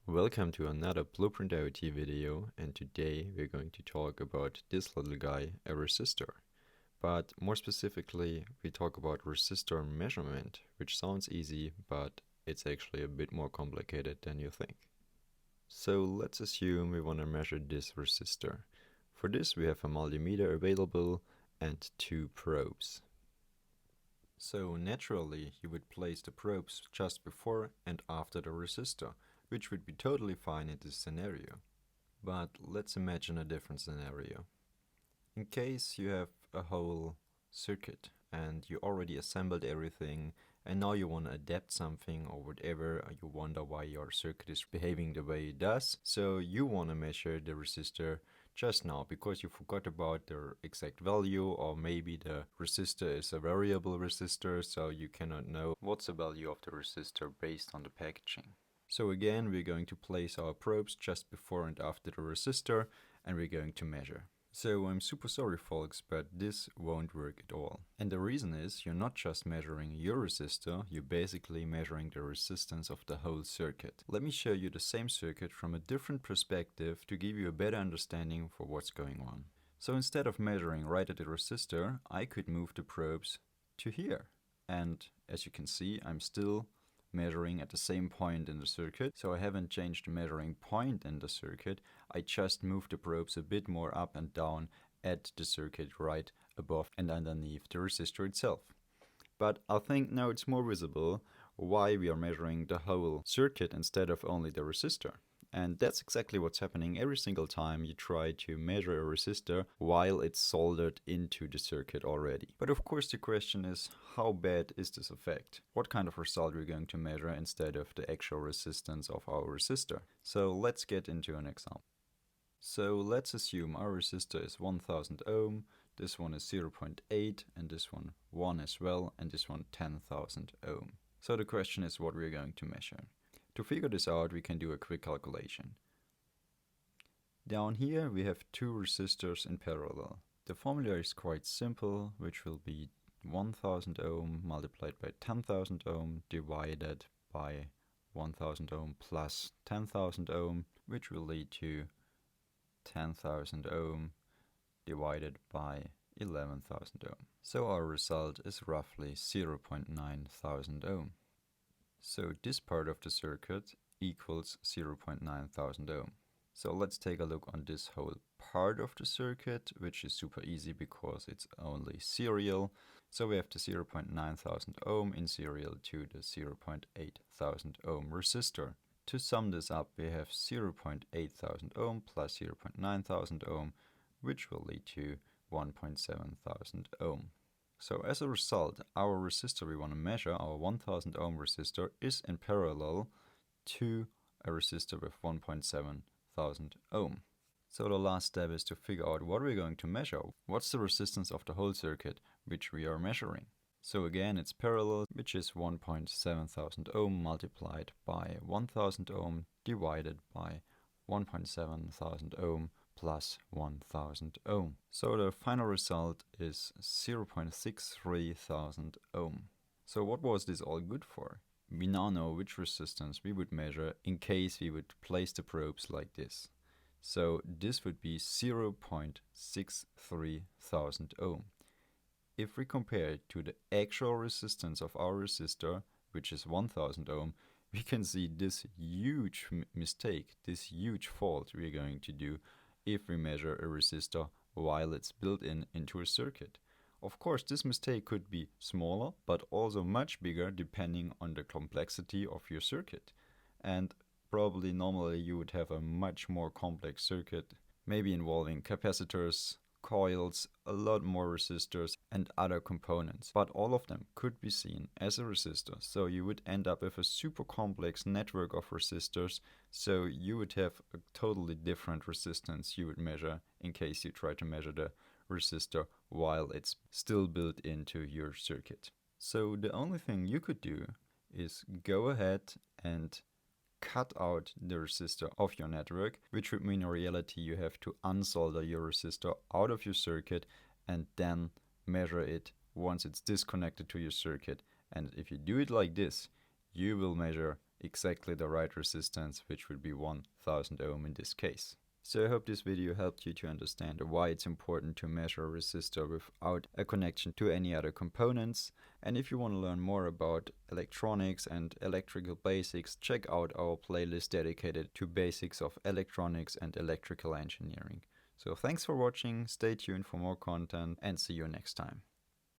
Welcome to another Blueprint IoT video, and today we're going to talk about this little guy, a resistor. But more specifically, we talk about resistor measurement, which sounds easy, but it's actually a bit more complicated than you think. So let's assume we want to measure this resistor. For this we have a multimeter available and two probes. So naturally you would place the probes just before and after the resistor, which would be totally fine in this scenario. But let's imagine a different scenario. In case you have a whole circuit and you already assembled everything and now you want to adapt something or whatever, or you wonder why your circuit is behaving the way it does, so you want to measure the resistor just now because you forgot about the exact value, or maybe the resistor is a variable resistor, so you cannot know what's the value of the resistor based on the packaging. So again, we're going to place our probes just before and after the resistor, and we're going to measure. So I'm super sorry folks, but this won't work at all. And the reason is you're not just measuring your resistor, you're basically measuring the resistance of the whole circuit. Let me show you the same circuit from a different perspective to give you a better understanding for what's going on. So instead of measuring right at the resistor, I could move the probes to here. And as you can see, I'm still measuring at the same point in the circuit, so I haven't changed the measuring point in the circuit, I just moved the probes a bit more up and down at the circuit right above and underneath the resistor itself. But I think now it's more visible why we are measuring the whole circuit instead of only the resistor. And that's exactly what's happening every single time you try to measure a resistor while it's soldered into the circuit already. But of course the question is, how bad is this effect? What kind of result we're going to measure instead of the actual resistance of our resistor? So let's get into an example. So let's assume our resistor is 1000 ohm, this one is 0.8, and this one 1 as well, and this one 10,000 ohm. So the question is what we're going to measure. To figure this out, we can do a quick calculation. Down here we have two resistors in parallel. The formula is quite simple, which will be 1000 ohm multiplied by 10,000 ohm divided by 1000 ohm plus 10,000 ohm, which will lead to 10,000 ohm divided by 11,000 ohm. So our result is roughly 0.9 thousand ohm. So this part of the circuit equals 0.9 thousand ohm. So let's take a look on this whole part of the circuit, which is super easy because it's only serial. So we have the 0.9 thousand ohm in serial to the 0.8 thousand ohm resistor. To sum this up, we have 0.8 thousand ohm plus 0.9 thousand ohm, which will lead to 1.7 thousand ohm. So as a result, our resistor we want to measure, our 1000 ohm resistor, is in parallel to a resistor with 1.7 thousand ohm. So the last step is to figure out what we're going to measure. What's the resistance of the whole circuit which we are measuring? So again, it's parallel, which is 1.7 thousand ohm multiplied by 1000 ohm divided by 1.7 thousand ohm plus 1000 ohm. So the final result is 0.63 thousand ohm. So what was this all good for? We now know which resistance we would measure in case we would place the probes like this. So this would be 0.63 thousand ohm. If we compare it to the actual resistance of our resistor, which is 1000 ohm, we can see this huge mistake, this huge fault we're going to do if we measure a resistor while it's built into a circuit. Of course, this mistake could be smaller, but also much bigger depending on the complexity of your circuit. And probably normally you would have a much more complex circuit, maybe involving capacitors, coils, a lot more resistors and other components, but all of them could be seen as a resistor. So you would end up with a super complex network of resistors, so you would have a totally different resistance you would measure in case you try to measure the resistor while it's still built into your circuit. So the only thing you could do is go ahead and cut out the resistor of your network, which would mean in reality you have to unsolder your resistor out of your circuit and then measure it once it's disconnected to your circuit. And if you do it like this, you will measure exactly the right resistance, which would be 1000 ohm in this case. So I hope this video helped you to understand why it's important to measure a resistor without a connection to any other components. And if you want to learn more about electronics and electrical basics, check out our playlist dedicated to basics of electronics and electrical engineering. So thanks for watching, stay tuned for more content, and see you next time.